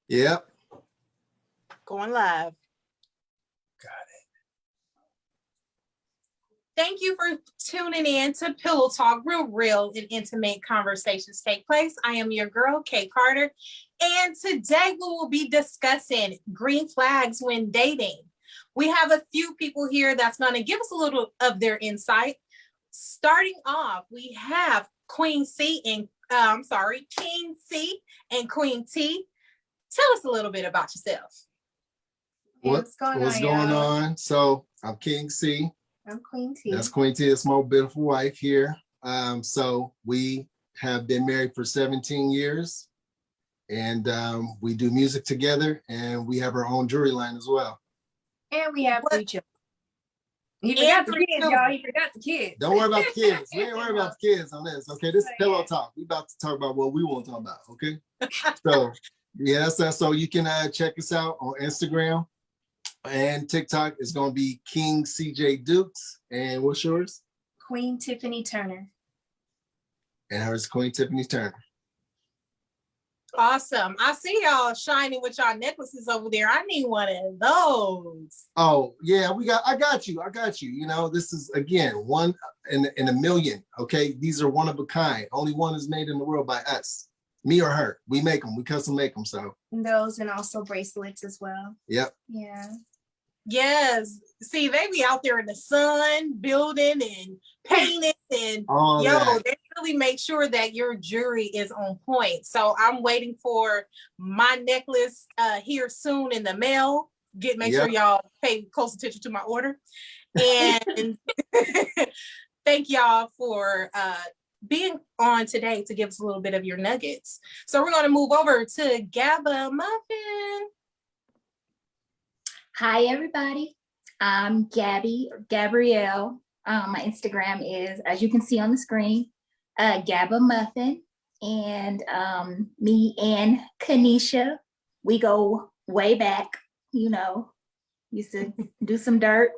Yep. Going live. Got it. Thank you for tuning in to Pillow Talk, real and intimate conversations take place. I am your girl, Kay Carter, and today we will be discussing green flags when dating. We have a few people here that's going to give us a little of their insight. Starting off, we have King C and Queen T. Tell us a little bit about yourself. What's going on? So I'm King C. I'm Queen T. That's Queen T. It's my beautiful wife here. So we have been married for 17 years, and we do music together, and we have our own jewelry line as well. And we have 3 children. He forgot the kids, y'all. He forgot the kids. Don't worry about the kids. We ain't worried about the kids on this. Okay, this is Pillow Talk. We about to talk about what we want to talk about. Okay. So yes, so you can check us out on Instagram and TikTok. Is going to be King CJ Dukes. And what's yours? Queen Tiffany Turner. And hers, Queen Tiffany Turner. Awesome. I see y'all shining with y'all necklaces over there. I need one of those. Oh yeah, I got you. You know, this is again one in a million. Okay, these are one of a kind. Only one is made in the world by us, me or her. We make them. We custom make them. So those, and also bracelets as well. Yep. Yeah. Yes. See, they be out there in the sun building and painting and they really make sure that your jewelry is on point. So I'm waiting for my necklace here soon in the mail. Make sure y'all pay close attention to my order. And thank y'all for being on today to give us a little bit of your nuggets. So we're going to move over to Gabba Muffin. Hi, everybody. I'm Gabby, or Gabrielle. My Instagram is, as you can see on the screen, Gabba Muffin. And me and Kanisha, we go way back, you know, used to do some dirt,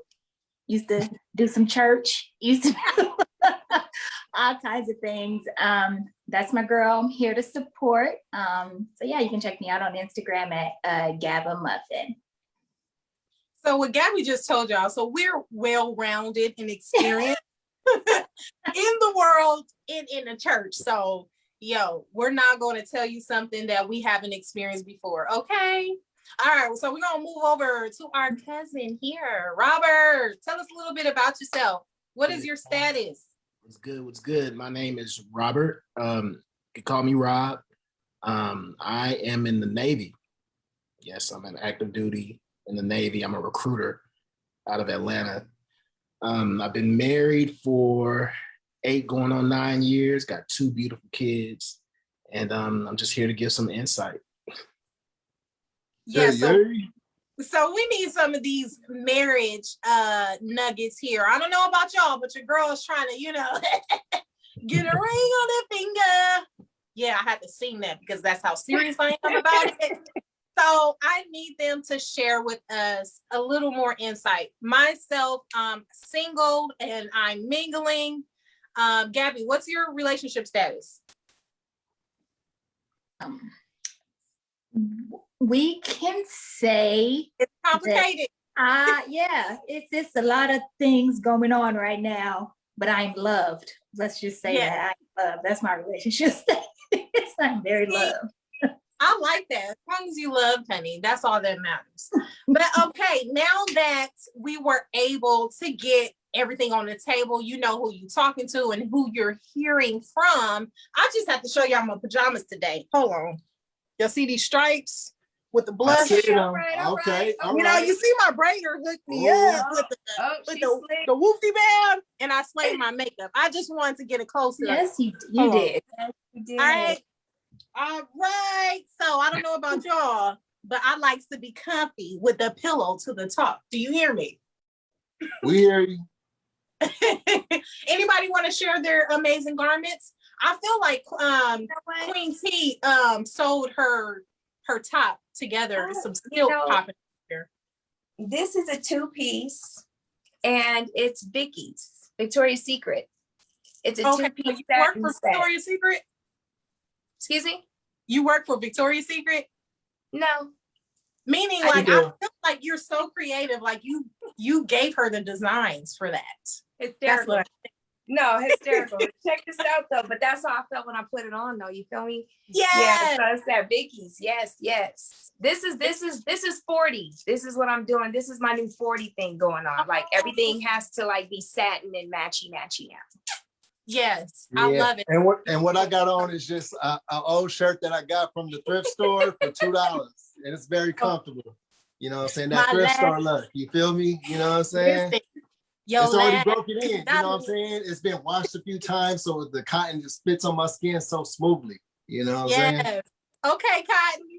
used to do some church, used to do all kinds of things. That's my girl. I'm here to support. So yeah, you can check me out on Instagram at Gabba Muffin. So what Gabby just told y'all, so we're well-rounded and experienced in the world, in the church. So, we're not going to tell you something that we haven't experienced before, okay? All right, so we're going to move over to our cousin here. Robert, tell us a little bit about yourself. What is your status? What's good? My name is Robert. You can call me Rob. I am in the Navy. Yes, I'm in active duty in the Navy. I'm a recruiter out of Atlanta. I've been married for 8 going on 9 years, got 2 beautiful kids, and I'm just here to give some insight. Yeah, so we need some of these marriage nuggets here. I don't know about y'all, but your girl is trying to, get a ring on her finger. Yeah, I had to sing that because that's how serious I am about it. So I need them to share with us a little more insight. Myself, I'm single and I'm mingling. Gabby, what's your relationship status? We can say it's complicated. Yeah, it's just a lot of things going on right now, but I'm loved. Let's just say that I'm loved. That's my relationship status. I'm very loved. I like that. As long as you love, honey, that's all that matters. But okay, now that we were able to get everything on the table, you know who you're talking to and who you're hearing from. I just have to show y'all my pajamas today. Hold on. Y'all see these stripes with the blush? All right. You see my braider hooked me up with the woofy band, and I slayed my makeup. I just wanted to get it closer. Yes, you did. Yes, you did. All right. So I don't know about y'all, but I likes to be comfy with the pillow to the top. Do you hear me? We hear you. Anybody want to share their amazing garments? I feel like Queen T sewed her top together. Some skill popping here. This is a 2-piece, and it's Victoria's Secret. It's a 2-piece. You work for Victoria's Secret? Excuse me? You work for Victoria's Secret? No, Meaning, I like, do. I feel like you're so creative. Like you gave her the designs for that. That's hysterical. what. No, hysterical. Check this out though. But that's how I felt when I put it on though. You feel me? Yes. Yeah, so it's that Vicky's. Yes, yes. This is 40. This is what I'm doing. This is my new 40 thing going on. Like everything has to like be satin and matchy now. Yes. I Yeah. love it. And what I got on is just an old shirt that I got from the thrift store for $2, and it's very comfortable. You know what I'm saying? That My thrift last- store look. You feel me? You know what I'm saying? Yo, It's already lad. broken in. You know what I'm saying? It's been washed a few times, so the cotton just fits on my skin so smoothly. You know what I'm saying? Yes. Okay, Cotton.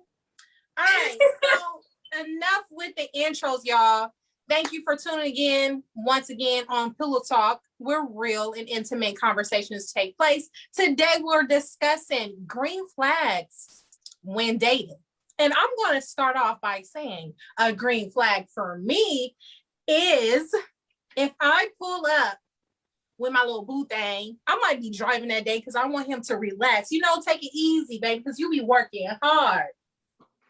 All right. So enough with the intros, y'all. Thank you for tuning in once again on Pillow Talk, where real and intimate conversations take place. Today, we're discussing green flags when dating. And I'm going to start off by saying a green flag for me is if I pull up with my little boo thing, I might be driving that day because I want him to relax. You know, take it easy, baby, because you be working hard.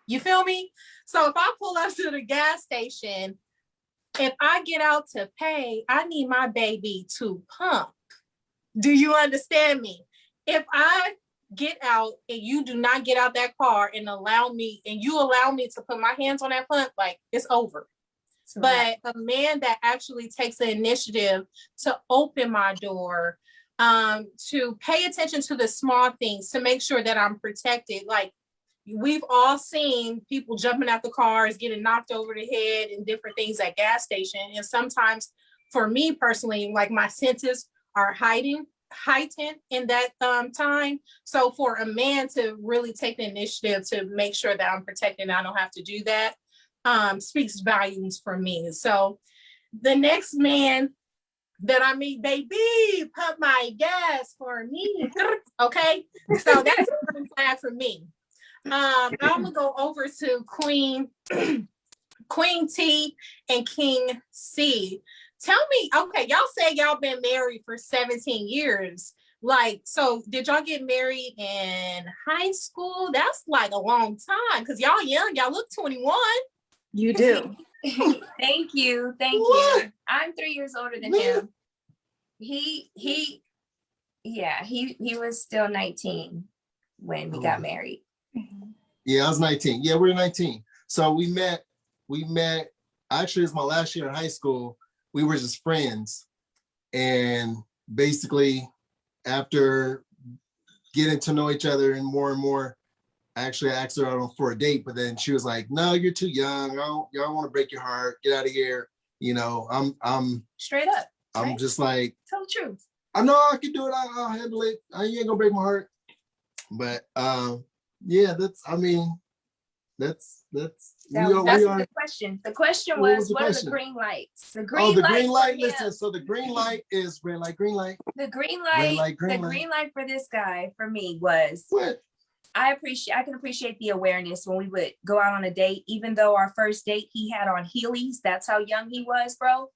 You feel me? So if I pull up to the gas station, if I get out to pay, I need my baby to pump. Do you understand me? If I get out and you do not get out that car and you allow me to put my hands on that pump, like it's over. But a man that actually takes the initiative to open my door, to pay attention to the small things, to make sure that I'm protected. Like we've all seen people jumping out the cars, getting knocked over the head and different things at gas station. And sometimes for me personally, like my senses are heightened in that time. So for a man to really take the initiative to make sure that I'm protected and I don't have to do that, speaks volumes for me. So the next man that I meet, baby, pump my gas for me. Okay. So that's a green flag for me. I'm gonna go over to Queen T and King C. Tell me, okay, y'all say y'all been married for 17 years. Like, so did y'all get married in high school? That's like a long time because y'all young, y'all look 21. You do. Thank you. What? I'm 3 years older than Man. him. He was still 19 when we got married. Yeah, I was 19. Yeah, we were 19. So we met, actually it's my last year in high school. We were just friends. And basically after getting to know each other and more, actually I asked her out for a date, but then she was like, no, you're too young. I don't want to break your heart. Get out of here. You know, I'm Straight up. I'm right? just like, Tell the truth. I know I can do it. I'll handle it. I ain't gonna break my heart. But yeah, that's we That's are. the question. The question What was was, the what are question? the green lights? The Oh, green the light. green light. for him- Listen, so the green light is red light, green light. The green Red light. light, green The light. green light for this guy, for me, was What? I can appreciate the awareness when we would go out on a date, even though our first date he had on Heelys. That's how young he was, bro.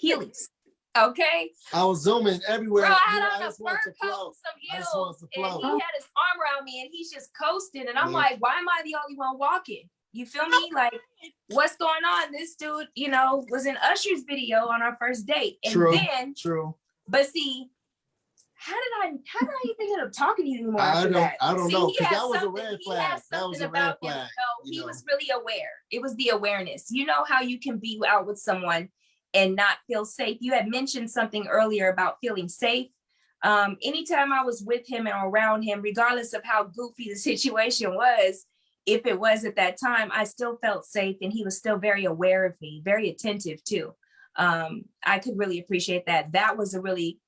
Heelys. Okay. I was zooming everywhere. Bro, I You know, had on a just wanted fur to coat, float. some I just wanted heels, to and float. he had his arm around me and he's just coasting. And I'm Yeah. like, why am I the only one walking? You feel me? Like, what's going on? This dude, was in Usher's video on our first date. And True. then, True. but see, how did I even end up talking to you anymore I after don't- that? I don't See, know, he 'cause had that was a something- red he flag. had That was something a red about him. flag, No, you he know. was really aware. It was the awareness. You know how you can be out with someone and not feel safe. You had mentioned something earlier about feeling safe. Anytime I was with him and around him, regardless of how goofy the situation was, if it was at that time, I still felt safe and he was still very aware of me, very attentive too. I could really appreciate that. That was a really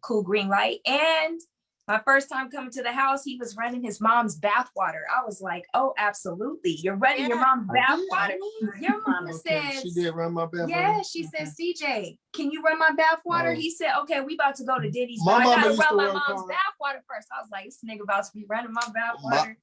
cool green light. And my first time coming to the house, he was running his mom's bathwater. I was like, oh, absolutely. You're running your mom's bathwater. Your mama Okay, says, she did run my bathwater. yeah, she Okay. says, CJ, can you run my bathwater? Oh. He said, okay, we about to go to Diddy's, My but I mama gotta used to run my work mom's hard. bathwater first. I was like, this nigga about to be running my bathwater.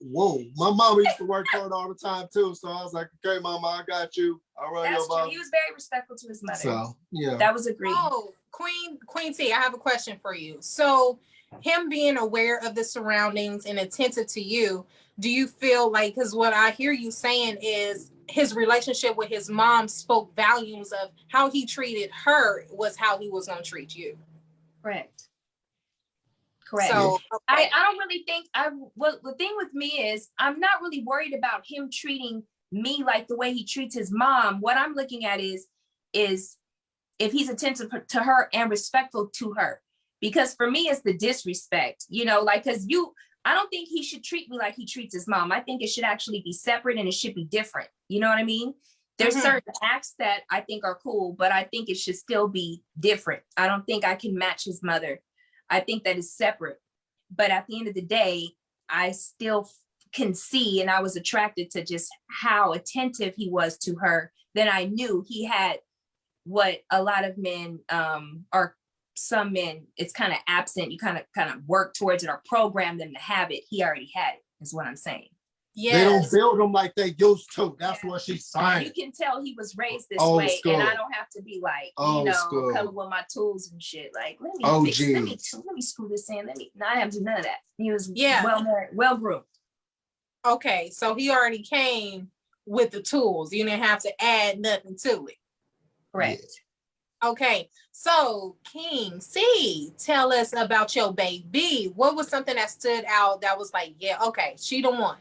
My mama used to work hard all the time too. So I was like, okay, mama, I got you. I'll run That's your true. mom. He was very respectful to his mother. So yeah. That was agreed. Oh, Queen T, I have a question for you. So him being aware of the surroundings and attentive to you, do you feel like, because what I hear you saying is his relationship with his mom spoke volumes of how he treated her was how he was going to treat you. Correct. Correct. So okay. I don't really think well, the thing with me is I'm not really worried about him treating me like the way he treats his mom. What I'm looking at is if he's attentive to her and respectful to her. Because for me, it's the disrespect, you know, like, I don't think he should treat me like he treats his mom. I think it should actually be separate and it should be different. You know what I mean? There's certain acts that I think are cool, but I think it should still be different. I don't think I can match his mother. I think that is separate. But at the end of the day, I still can see, and I was attracted to just how attentive he was to her. Then I knew he had what a lot of men are. Some men, it's kind of absent. You kind of work towards it or program them to have it. He already had it, is what I'm saying. Yes. They don't build them like they used to. That's what she's saying. You can tell he was raised this Old way, school. and I don't have to be like, Old school. coming with my tools and shit. Like, let Oh, me fix, let me geez. screw this in. No, I have to do none of that. He was Yeah. well groomed. Okay, so he already came with the tools. You didn't have to add nothing to it. Correct. Okay, so King C, tell us about your baby. What was something that stood out that was like, yeah, okay, she the one?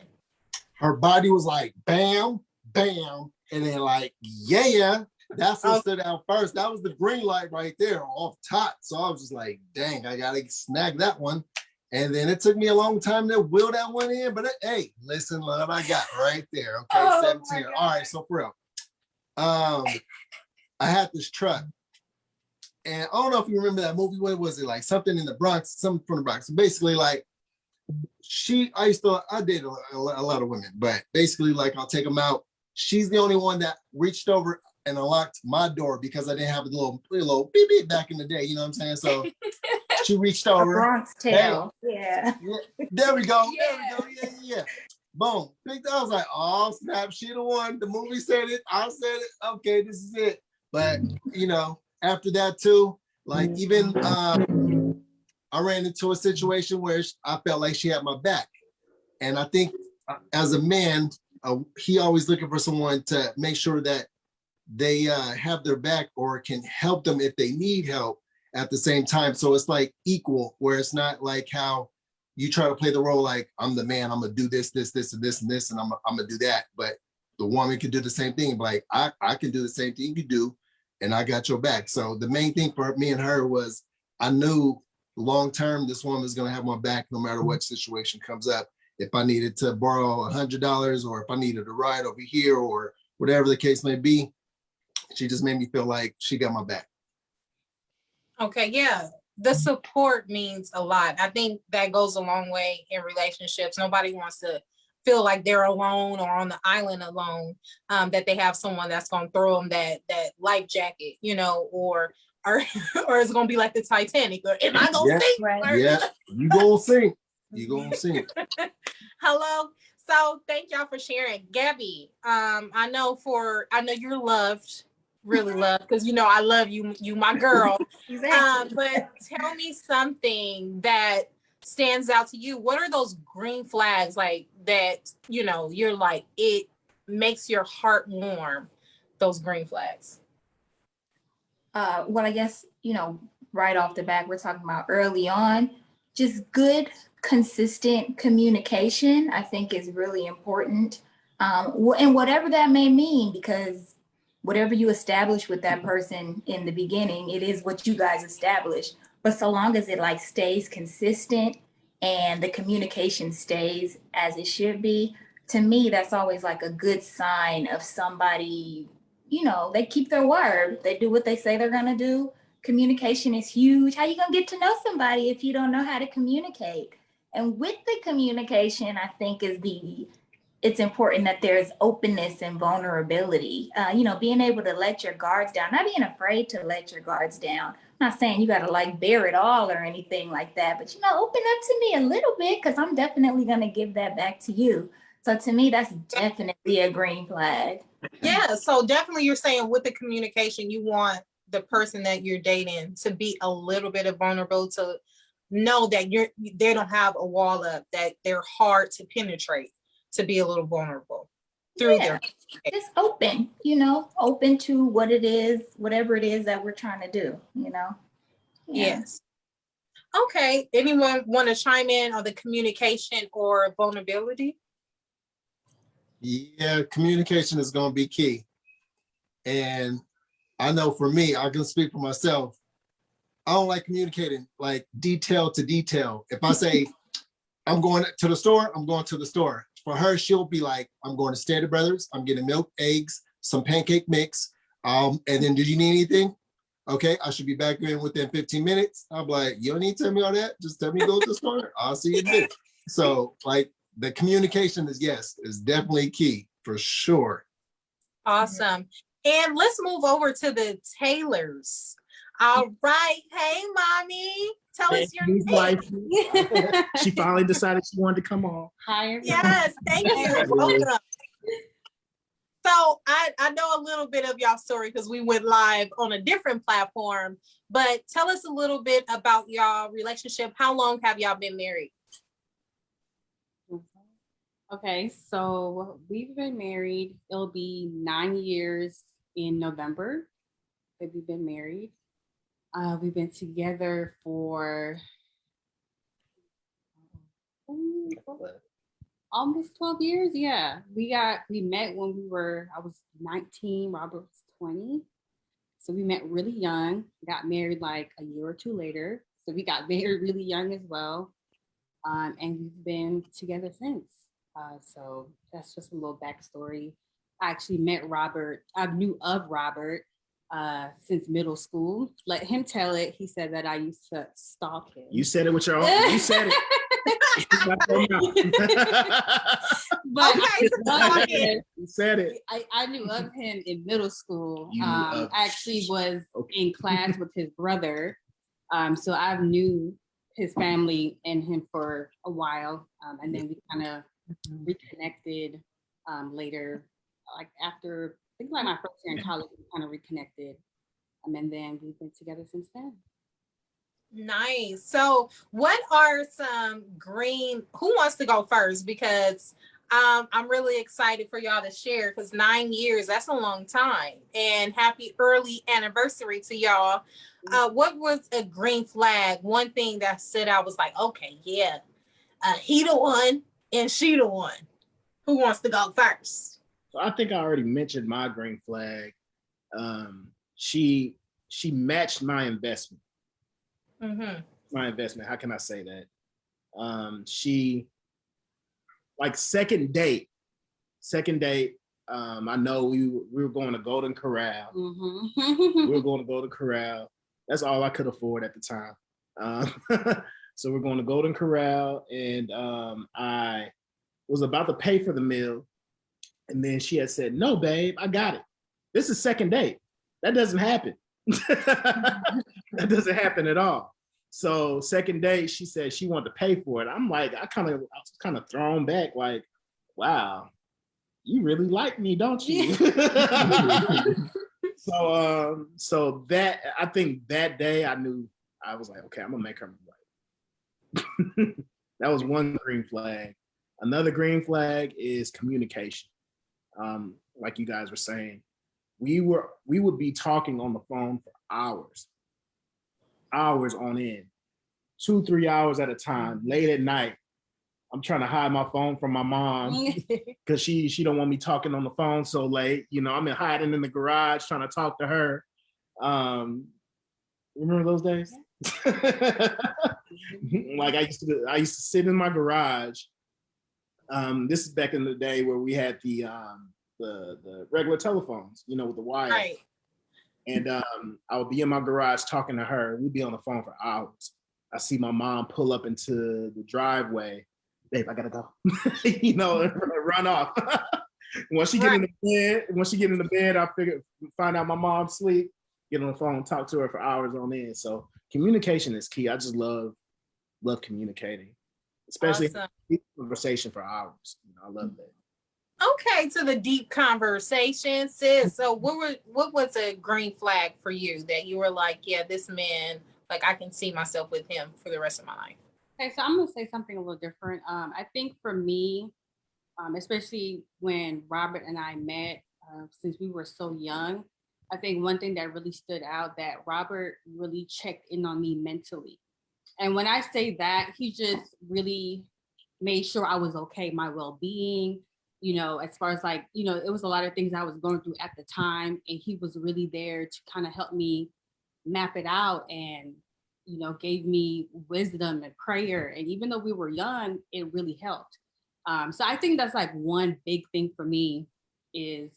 Her body was like bam, bam, and then like, yeah. That's what stood out first. That was the green light right there off top. So I was just like, dang, I gotta snag that one. And then it took me a long time to wheel that one in. But hey, listen, love, I got right there. Okay, Oh, 17. my All right, so for real. I had this truck. And I don't know if you remember that movie. What was it? Like something in the Bronx, something from the Bronx. Basically, like I dated a lot of women, but basically, like I'll take them out. She's the only one that reached over and unlocked my door because I didn't have a little beep beep back in the day. You know what I'm saying? So she reached A over. Bronx Tale. Yeah. There we go. There we go. Yeah. Boom. I was like, oh snap, she the one. The movie said it. I said it. Okay, this is it. But after that too, like even I ran into a situation where I felt like she had my back. And I think as a man, he always looking for someone to make sure that they have their back or can help them if they need help at the same time. So it's like equal, where it's not like how you try to play the role like I'm the man, I'm gonna do this, and this, and this, and I'm gonna do that. But the woman can do the same thing. Like I can do the same thing you do, and I got your back. So the main thing for me and her was I knew long term this woman is gonna have my back no matter what situation comes up. If I needed to borrow $100 or if I needed a ride over here or whatever the case may be, she just made me feel like she got my back. Okay, yeah. The support means a lot. I think that goes a long way in relationships. Nobody wants to feel like they're alone or on the island alone, that they have someone that's going to throw them that life jacket, or it's going to be like the Titanic. Or am I going to sink? Right. Yeah, you gonna sink. You gonna sink. Hello. So thank y'all for sharing. Gabby, I know you're loved, really loved, because I love you, my girl. Exactly. But tell me something that stands out to you. What are those green flags like that, you're like, it makes your heart warm, those green flags? Well, I guess, right off the bat, we're talking about early on, just good, consistent communication, I think is really important. And whatever that may mean, because whatever you establish with that person in the beginning, it is what you guys establish. But so long as it like stays consistent and the communication stays as it should be, to me, that's always like a good sign of somebody, they keep their word. They do what they say they're gonna do. Communication is huge. How you gonna get to know somebody if you don't know how to communicate? And with the communication, I think it's important that there's openness and vulnerability. Being able to let your guards down, not being afraid to let your guards down. I'm not saying you got to like bear it all or anything like that, but open up to me a little bit, because I'm definitely going to give that back to you. So to me, that's definitely a green flag. Yeah, so definitely you're saying with the communication, you want the person that you're dating to be a little bit vulnerable, to know that they don't have a wall up, that they're hard to penetrate, to be a little vulnerable through Yeah. their. Just open, open to what it is, whatever it is that we're trying to do, Yeah. Yes. Okay. Anyone want to chime in on the communication or vulnerability? Yeah, communication is going to be key. And I know for me, I can speak for myself. I don't like communicating like detail to detail. If I say I'm going to the store, I'm going to the store. For her, she'll be like, I'm going to Standard Brothers. I'm getting milk, eggs, some pancake mix. And then, do you need anything? Okay, I should be back in within 15 minutes. I'm like, you don't need to tell me all that. Just tell me to go to the store. I'll see you there. So like the communication is definitely key for sure. Awesome. And let's move over to the Taylors. All right. Hey, mommy. Tell us your name. She finally decided she wanted to come on. Hi, everyone. Yes, thank you. Welcome. So I know a little bit of y'all story because we went live on a different platform, but tell us a little bit about y'all relationship. How long have y'all been married? Okay, so we've been married. It'll be 9 years in November that we've been married. We've been together for almost 12 years. Yeah, we met when I was 19, Robert was 20. So we met really young, got married like a year or two later. So we got married really young as well. And we've been together since. So that's just a little backstory. I actually met Robert. I knew of Robert since middle school. Let him tell it. He said that I used to stalk him. You said it with your own. You said it. But Okay, You said it. I knew of him in middle school. I actually was in class with his brother. So I knew his family and him for a while. And then we kind of reconnected later, like after, I think like my first year in college, we kind of reconnected. And then we've been together since then. nice. So what are some who wants to go first? Because I'm really excited for y'all to share, because 9 years, that's a long time. And happy early anniversary to y'all. What was a green flag? One thing that stood out was like, okay, yeah, he the one and she the one. Who wants to go first? So I think I already mentioned my green flag. She matched my investment. Mm-hmm. My investment. How can I say that? She, like second date. I know we were going to Golden Corral. Mm-hmm. We were going to Golden Corral. That's all I could afford at the time. So we're going to Golden Corral, and I was about to pay for the meal, and then she had said, "No, babe, I got it. This is second date. That doesn't happen. That doesn't happen at all." So second date, she said she wanted to pay for it. I'm like, I was kind of thrown back, like, wow, you really like me, don't you? So that, I think that day I knew, I was like, okay, I'm gonna make her right. That was one green flag. Another green flag is communication. Like you guys were saying, we would be talking on the phone for hours on end, 2-3 hours at a time, late at night. I'm trying to hide my phone from my mom because she don't want me talking on the phone so late. I'm hiding in the garage trying to talk to her. Remember those days? Like I used to sit in my garage. This is back in the day where we had the regular telephones, with the wire. Right. And I would be in my garage talking to her. We'd be on the phone for hours. I see my mom pull up into the driveway. Babe, I gotta go. Run off. Once she get in the bed, I find out my mom's asleep, get on the phone, talk to her for hours on end. So communication is key. I just love communicating, especially Awesome. Conversation for hours. I love that. Okay, to the deep conversation, sis. So what was a green flag for you that you were like, yeah, this man like I can see myself with him for the rest of my life. Okay, so I'm gonna say something a little different. I think for me, especially when Robert and I met, since we were so young, I think one thing that really stood out that Robert really checked in on me mentally. And when I say that, he just really made sure I was okay, my well-being, you know, as far as like, you know, it was a lot of things I was going through at the time, and he was really there to kind of help me map it out and, you know, gave me wisdom and prayer. And even though we were young, it really helped. So I think that's like one big thing for me is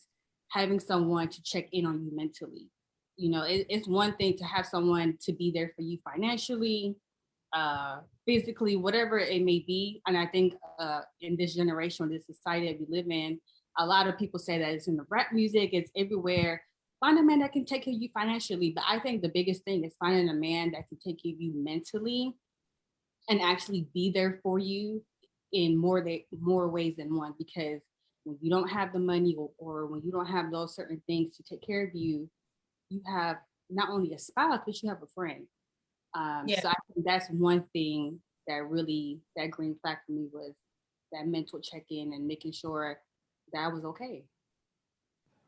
having someone to check in on you mentally. You know, it's one thing to have someone to be there for you financially, physically, whatever it may be. And I think in this generation, this society that we live in, a lot of people say that it's in the rap music, it's everywhere. Find a man that can take care of you financially. But I think the biggest thing is finding a man that can take care of you mentally and actually be there for you in more ways than one. Because when you don't have the money or when you don't have those certain things to take care of you, you have not only a spouse, but you have a friend. So I think that's one thing that really, that green flag for me was that mental check-in and making sure that I was okay.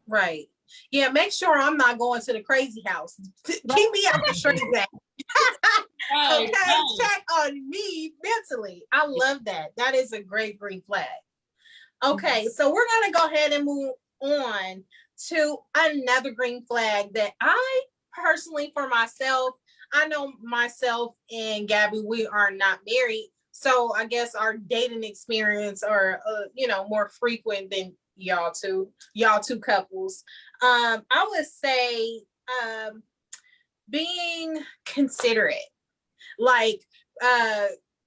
Right. Yeah, make sure I'm not going to the crazy house. Keep me out the straight back. Okay, check on me mentally. I love that. That is a great green flag. Okay, so we're gonna go ahead and move on to another green flag that I personally, for myself, I know myself and Gabby, we are not married. So I guess our dating experience are, you know, more frequent than y'all two couples. I would say being considerate. Like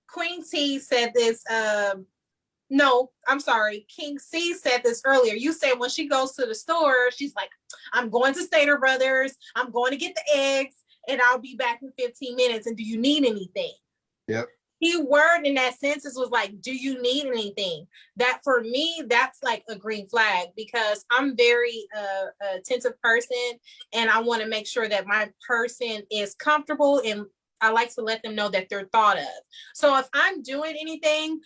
Queen T said this, no, I'm sorry, King C said this earlier. You said when she goes to the store, she's like, I'm going to Stater Brothers, I'm going to get the eggs, and I'll be back in 15 minutes. And do you need anything? Yep. Key word in that sentence was like, do you need anything? That for me, that's like a green flag, because I'm very attentive person, and I want to make sure that my person is comfortable, and I like to let them know that they're thought of. So if I'm doing anything,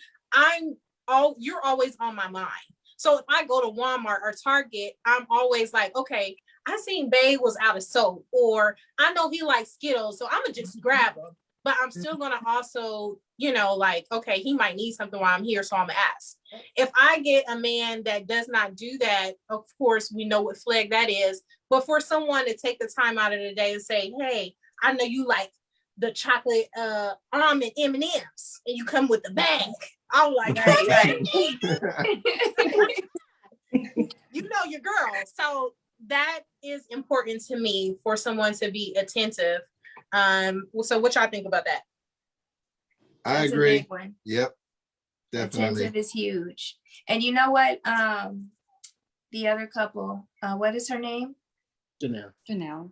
you're always on my mind. So if I go to Walmart or Target, I'm always like, okay, I seen Babe was out of soap, or I know he likes Skittles, so I'm gonna just grab them. But I'm still gonna also, you know, like, okay, he might need something while I'm here, so I'm gonna ask. If I get a man that does not do that, of course, we know what flag that is. But for someone to take the time out of the day and say, hey, I know you like the chocolate almond M&Ms, and you come with the bag. I'm like, hey, you know your girl. So that is important to me, for someone to be attentive. So what y'all think about that? I That's agree. a big one. Yep. Definitely. Attentive is huge. And you know what? The other couple, what is her name? Janelle.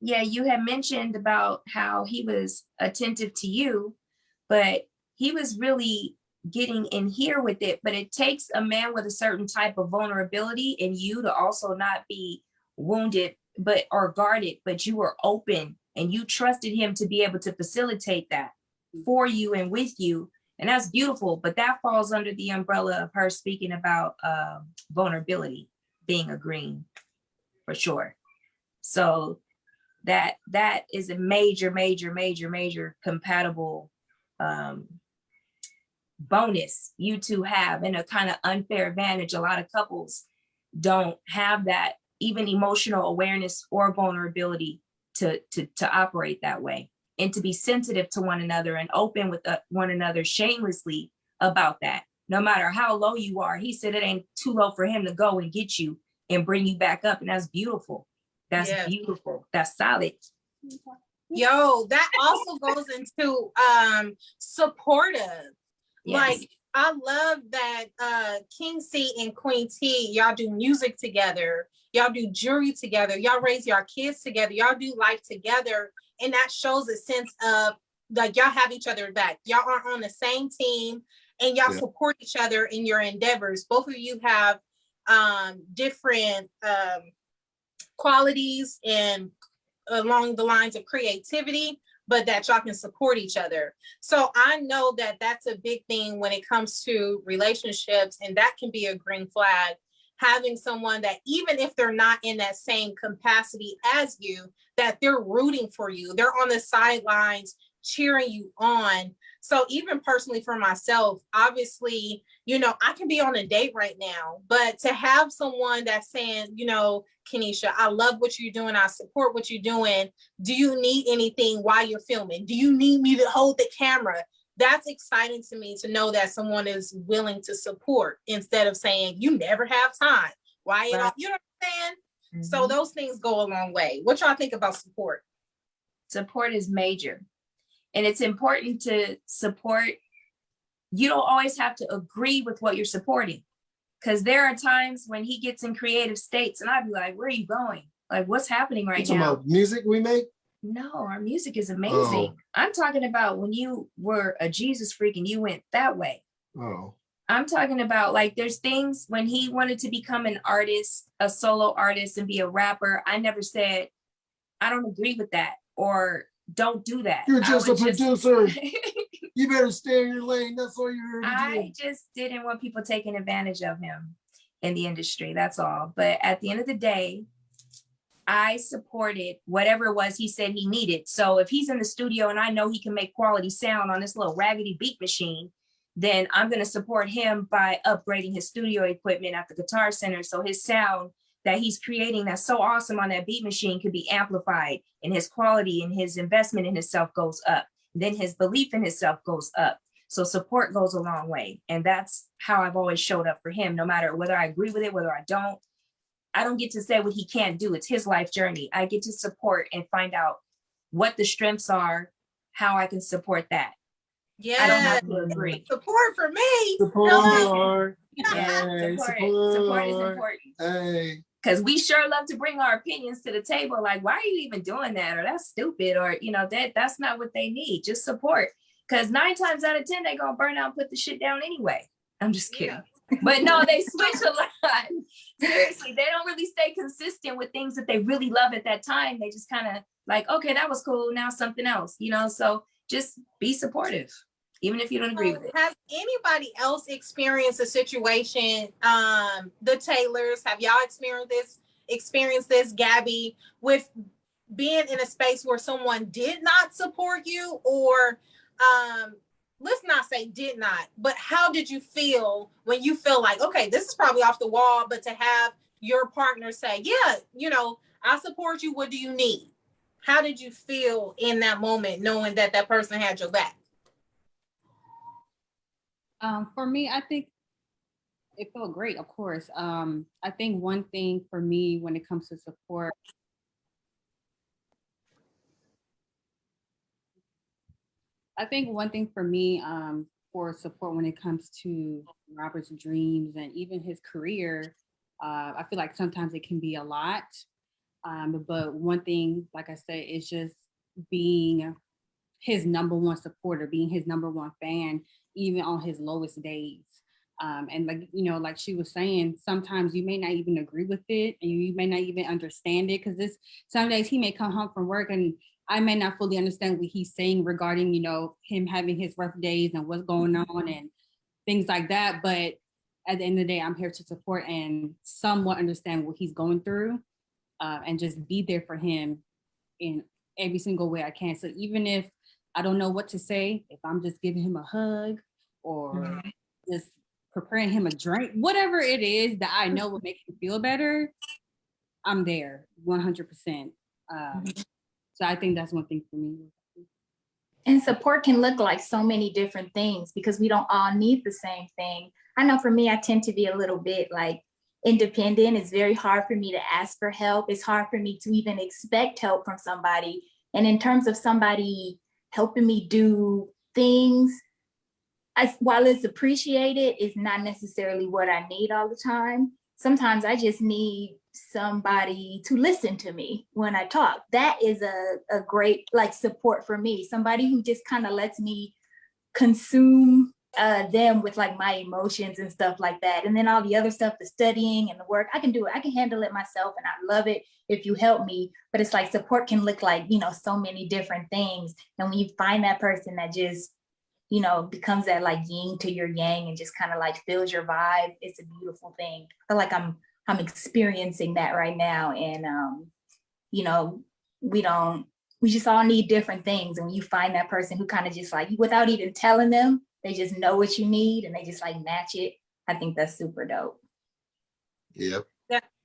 Yeah, you had mentioned about how he was attentive to you, but he was really getting in here with it. But it takes a man with a certain type of vulnerability in you to also not be wounded or guarded, but you were open and you trusted him to be able to facilitate that for you and with you. And that's beautiful. But that falls under the umbrella of her speaking about vulnerability being a green, for sure. So that is a major compatible bonus you two have, and a kind of unfair advantage. A lot of couples don't have that, even emotional awareness or vulnerability to operate that way, and to be sensitive to one another and open with one another shamelessly about that. No matter how low you are, he said it ain't too low for him to go and get you and bring you back up. And that's beautiful. That's beautiful. That's solid. Yo, that also goes into supportive. Yes. Like, I love that King C and Queen T, y'all do music together, y'all do jewelry together, y'all raise your kids together, y'all do life together. And that shows a sense of like y'all have each other back. Y'all are on the same team, and y'all support each other in your endeavors. Both of you have different qualities and along the lines of creativity, but that y'all can support each other. So I know that that's a big thing when it comes to relationships, and that can be a green flag. Having someone that, even if they're not in that same capacity as you, that they're rooting for you, they're on the sidelines cheering you on. So even personally for myself, obviously, you know, I can be on a date right now, but to have someone that's saying, you know, Kenesha, I love what you're doing. I support what you're doing. Do you need anything while you're filming? Do you need me to hold the camera? That's exciting to me, to know that someone is willing to support instead of saying, you never have time. Why, you know what I'm saying? So those things go a long way. What y'all think about support? Support is major. And it's important to support. You don't always have to agree with what you're supporting, because there are times when he gets in creative states and I'd be like, where are you going? Like, what's happening right You now? talking about music we make? No, our music is amazing. I'm talking about when you were a Jesus freak and you went that way. Oh. I'm talking about, like, there's things when he wanted to become an artist, a solo artist, and be a rapper. I never said, I don't agree with that, or don't do that. You're just a producer. You better stay in your lane. That's all you're here to do. I just didn't want people taking advantage of him in the industry. That's all. But at the end of the day, I supported whatever it was he said he needed. So if he's in the studio and I know he can make quality sound on this little raggedy beat machine, then I'm going to support him by upgrading his studio equipment at the Guitar Center, so his sound that he's creating that's so awesome on that beat machine could be amplified, and his quality and his investment in himself goes up. Then his belief in himself goes up. So support goes a long way. And that's how I've always showed up for him, no matter whether I agree with it, whether I don't. I don't get to say what he can't do. It's his life journey. I get to support and find out what the strengths are, how I can support that. Yeah, I don't have to agree. Support for me. Support. Yeah, Hey, support is important. Hey. Because we sure love to bring our opinions to the table. Like, why are you even doing that? Or that's stupid. Or, you know, that's not what they need. Just support. Because 9 times out of 10, they're going to burn out and put the shit down anyway. I'm just kidding. Yeah. But no, they switch a lot. Seriously, they don't really stay consistent with things that they really love at that time. They just kind of like, okay, that was cool. Now something else, you know? So just be supportive, even if you don't agree with it. Has anybody else experienced a situation, the Taylors, have y'all experienced this, Gabby, with being in a space where someone did not support you, or let's not say did not, but how did you feel when you feel like, okay, this is probably off the wall, but to have your partner say, yeah, you know, I support you. What do you need? How did you feel in that moment, knowing that that person had your back? For me, I think it felt great, of course. I think one thing for me when it comes to support, for support when it comes to Robert's dreams and even his career, I feel like sometimes it can be a lot. But one thing, like I said, is just being his number one supporter, being his number one fan, even on his lowest days. And like, you know, like she was saying, sometimes you may not even agree with it and you may not even understand it, because some days he may come home from work and I may not fully understand what he's saying regarding, you know, him having his rough days and what's going on and things like that. But at the end of the day, I'm here to support and somewhat understand what he's going through, and just be there for him in every single way I can. So even if I don't know what to say, if I'm just giving him a hug or just preparing him a drink, whatever it is that I know will make him feel better, I'm there 100%. So I think that's one thing for me. And support can look like so many different things because we don't all need the same thing. I know for me, I tend to be a little bit like independent. It's very hard for me to ask for help. It's hard for me to even expect help from somebody. And in terms of somebody helping me do things, while it's appreciated, it's not necessarily what I need all the time. Sometimes I just need somebody to listen to me when I talk. That is a great like support for me. Somebody who just kind of lets me consume them with like my emotions and stuff like that. And then all the other stuff, the studying and the work, I can do it. I can handle it myself, and I love it if you help me. But it's like support can look like, you know, so many different things. And when you find that person that just, you know, becomes that like yin to your yang and just kind of like fills your vibe, it's a beautiful thing. I feel like I'm experiencing that right now. And you know, we just all need different things. And when you find that person who kind of just like, without even telling them, they just know what you need and they just like match it, I think that's super dope. Yep.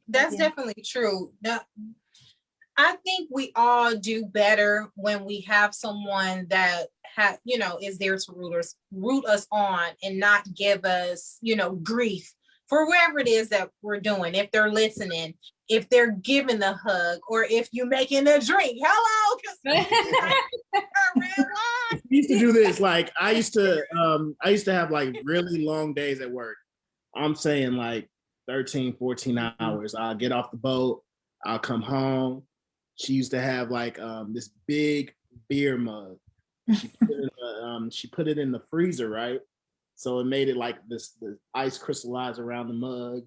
That's definitely true. I think we all do better when we have someone that you know, is there to root us on and not give us, you know, grief for whatever it is that we're doing. If they're listening, if they're giving the hug, or if you're making a drink. Hello. I used to do this. Like I used to have like really long days at work. I'm saying like 13, 14 hours. I'll get off the boat. I'll come home. She used to have like this big beer mug. She put it in the freezer, right? So it made it like this, the ice crystallized around the mug.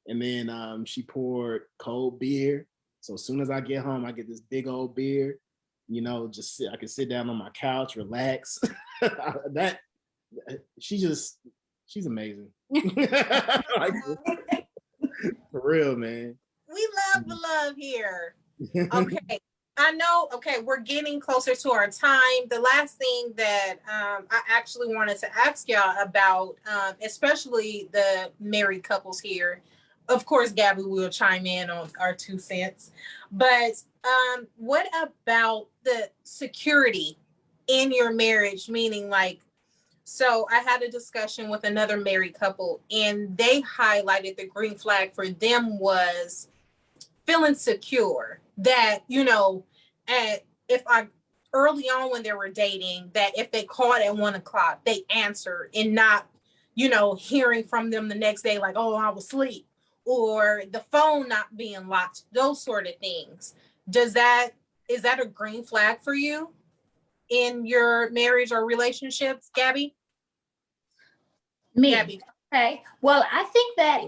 And then she poured cold beer. So as soon as I get home, I get this big old beer, you know, I can sit down on my couch, relax. She's amazing. Like, for real, man. We love the love here. Okay. I know, okay, we're getting closer to our time. The last thing that I actually wanted to ask y'all about, especially the married couples here, of course, Gabby will chime in on our 2 cents, but what about the security in your marriage? Meaning like, so I had a discussion with another married couple and they highlighted the green flag for them was feeling secure that, you know, early on when they were dating, that if they called at 1 o'clock, they answered, and not, you know, hearing from them the next day, like, oh, I was asleep, or the phone not being locked, those sort of things. Is that a green flag for you in your marriage or relationships, Gabby? Me. Gabby. Okay. Well, I think that,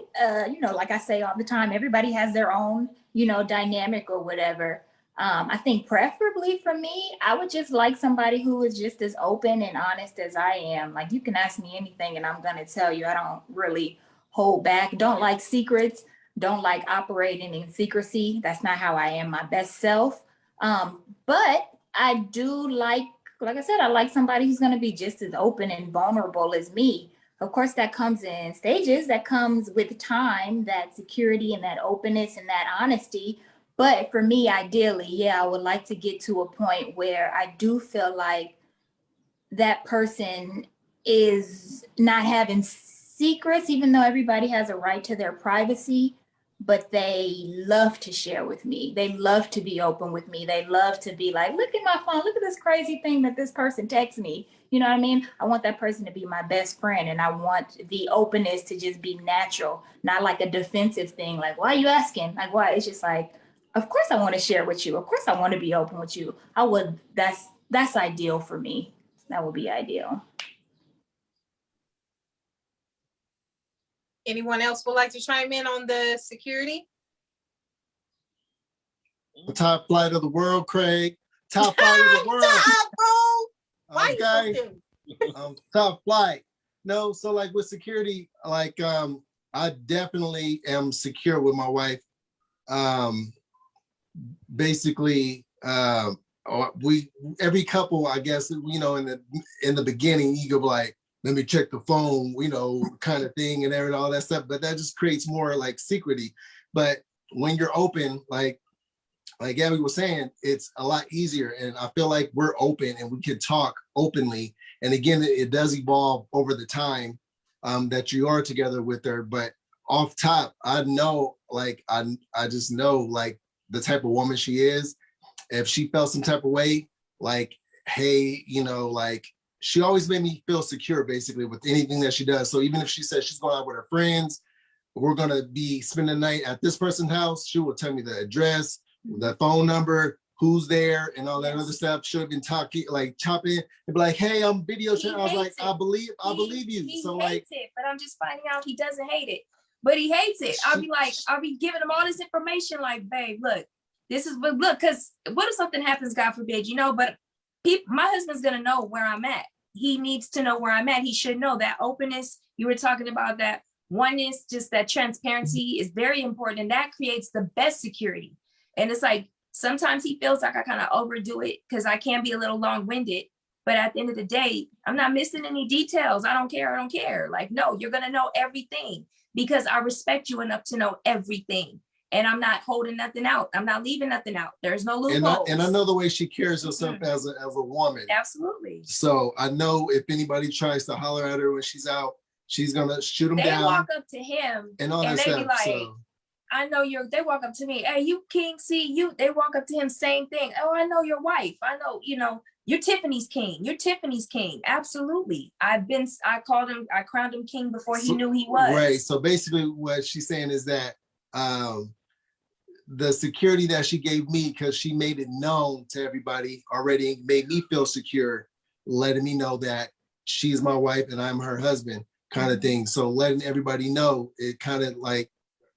you know, like I say all the time, everybody has their own, you know, dynamic or whatever. I think preferably for me, I would just like somebody who is just as open and honest as I am. Like you can ask me anything and I'm going to tell you. I don't really hold back. Don't like secrets. Don't like operating in secrecy. That's not how I am my best self. But I do like I said, I like somebody who's going to be just as open and vulnerable as me. Of course, that comes in stages. That comes with time, that security and that openness and that honesty. But for me, ideally, yeah, I would like to get to a point where I do feel like that person is not having secrets, even though everybody has a right to their privacy, but they love to share with me. They love to be open with me. They love to be like, look at my phone, look at this crazy thing that this person texts me. You know what I mean? I want that person to be my best friend, and I want the openness to just be natural, not like a defensive thing. Like, why are you asking? Like, why? It's just like, of course I want to share with you. Of course I want to be open with you. That's ideal for me. That would be ideal. Anyone else would like to chime in on the security? The top flight of the world, Craig. Top flight of the world. Stop, bro. Why Okay. you so Top flight. No, so like with security, like I definitely am secure with my wife. Basically, every couple, I guess, you know, in the beginning, you go like, let me check the phone, you know, kind of thing and all that stuff. But that just creates more like secrecy. But when you're open, like Gabby was saying, it's a lot easier. And I feel like we're open and we can talk openly. And again, it does evolve over the time that you are together with her. But off top, I know, like, I just know like the type of woman she is. If she felt some type of way, like, hey, you know, like, she always made me feel secure basically with anything that she does. So even if she says she's going out with her friends, we're going to be spending the night at this person's house, she will tell me the address, the phone number, who's there and all that Yes. other stuff. Should have been talking, like chopping and be like, hey, I'm video He chat. I was like, hates it. I believe you. He So hates like, it, but I'm just finding out he doesn't hate it, but he hates it. I'll be giving him all this information, like, babe, look, this is what, look, because what if something happens, God forbid, but my husband's gonna know where I'm at. He needs to know where I'm at. He should know that openness. You were talking about that oneness, just that transparency is very important, and that creates the best security. And it's like, sometimes he feels like I kind of overdo it because I can be a little long-winded. But at the end of the day, I'm not missing any details. I don't care. Like, no, you're going to know everything because I respect you enough to know everything. And I'm not holding nothing out. I'm not leaving nothing out. There's no loopholes. and I know the way she carries herself as a woman. Absolutely. So I know if anybody tries to holler at her when she's out, she's going to shoot them They down walk up to him and all that and they stuff. be like, So I know they walk up to me, hey, you King, see you, they walk up to him, same thing. Oh, I know your wife. I know, you're Tiffany's king. You're Tiffany's king. Absolutely. I crowned him king before he knew he was. Right. So basically what she's saying is that the security that she gave me, because she made it known to everybody already, made me feel secure, letting me know that she's my wife and I'm her husband kind of thing. So letting everybody know, it kind of like,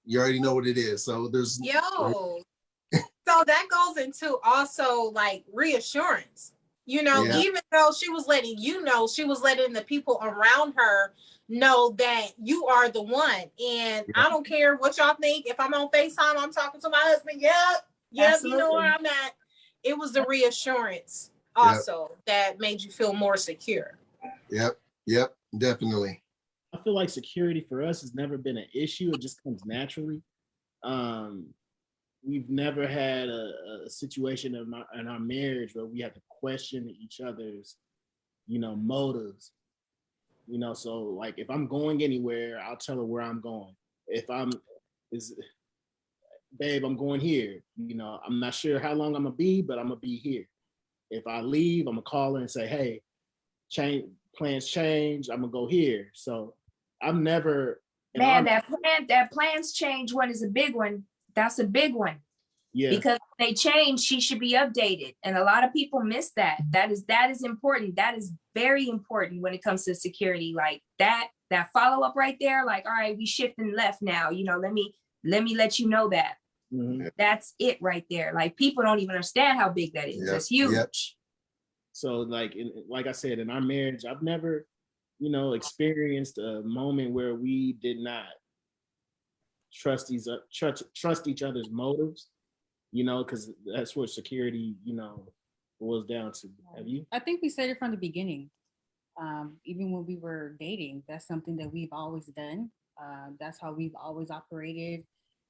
you already know what it is. So there's So that goes into also like reassurance, Yeah. even though she was letting she was letting the people around her know that you are the one. And I don't care what y'all think. If I'm on FaceTime, I'm talking to my husband. Yep, you know where I'm at. It was the reassurance also that made you feel more secure. Yep, definitely. I feel like security for us has never been an issue. It just comes naturally. We've never had a situation in our marriage where we had to question each other's, motives. So like if I'm going anywhere, I'll tell her where I'm going. If babe, I'm going here. I'm not sure how long I'm gonna be, but I'm gonna be here. If I leave, I'm gonna call her and say, hey, plans change. I'm gonna go here. So I've never. That plans change one is a big one. That's a big one. Yeah. Because when they change, she should be updated. And a lot of people miss that. That is important. That is very important when it comes to security. Like that follow-up right there, like, all right, we shifting left now. Let me let you know that. Mm-hmm. That's it right there. Like people don't even understand how big that is. It's huge. Yep. So like I said, in our marriage, I've never, experienced a moment where we did not trust each other's motives, because that's what security, boils down to. Have you? I think we said it from the beginning. Even when we were dating, that's something that we've always done. That's how we've always operated,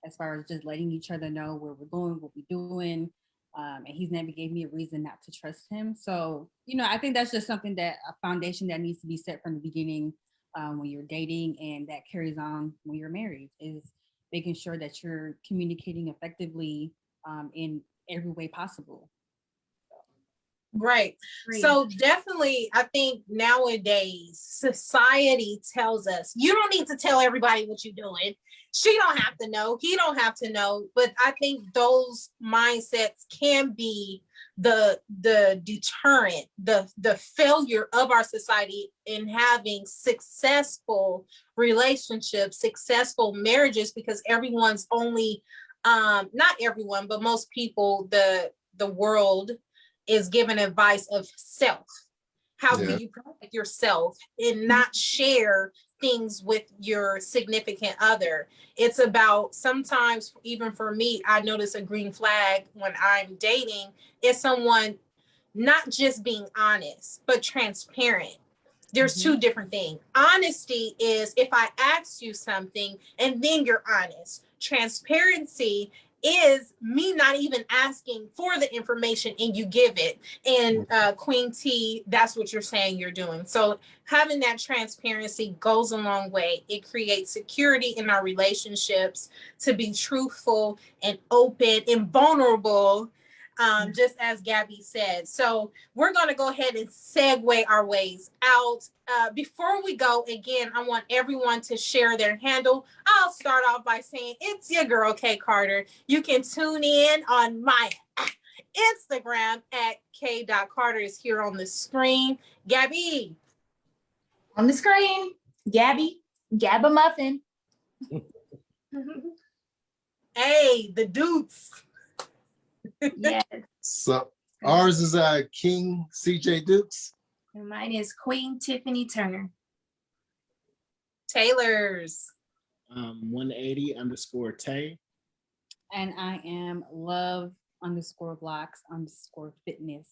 as far as just letting each other know where we're going, what we're doing. And he's never gave me a reason not to trust him. So, I think that's just something a foundation that needs to be set from the beginning when you're dating, and that carries on when you're married, is making sure that you're communicating effectively in every way possible. Right. So definitely, I think nowadays society tells us you don't need to tell everybody what you're doing. She don't have to know. He don't have to know. But I think those mindsets can be the deterrent, the failure of our society in having successful relationships, successful marriages, because everyone's only, not everyone, but most people, the world is given advice of self. How can you protect yourself and not share things with your significant other? It's about, sometimes, even for me, I notice a green flag when I'm dating is someone not just being honest, but transparent. There's two different things. Honesty is if I ask you something and then you're honest. Transparency is me not even asking for the information and you give it. And Queen T, that's what you're saying you're doing. So having that transparency goes a long way. It creates security in our relationships to be truthful and open and vulnerable, just as Gabby said. So we're going to go ahead and segue our ways out. Before we go, again, I want everyone to share their handle. I'll start off by saying it's your girl, Kay Carter. You can tune in on my Instagram at k.carter is here on the screen. Gabby. On the screen, Gabby, Gabba Muffin. Hey, the Dukes. Yes. So ours is King CJ Dukes. And mine is Queen Tiffany Turner. Taylor's. 180_Tay. And I am love_blocks_fitness.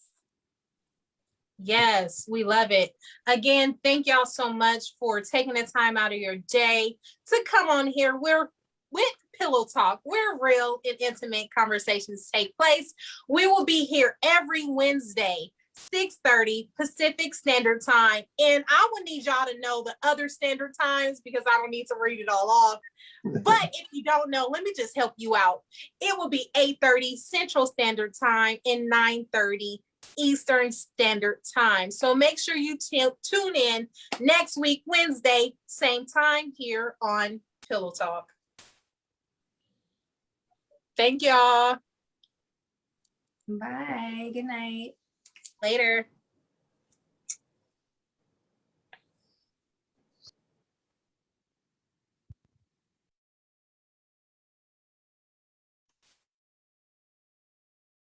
Yes, we love it. Again, thank y'all so much for taking the time out of your day to come on here. We're with Pillow Talk, where real and intimate conversations take place. We will be here every Wednesday, 6:30 Pacific Standard Time. And I would need y'all to know the other standard times because I don't need to read it all off. But if you don't know, let me just help you out. It will be 8:30 Central Standard Time and 9:30 Eastern Standard Time. So make sure you tune in next week, Wednesday, same time here on Pillow Talk. Thank y'all. Bye. Good night. Later.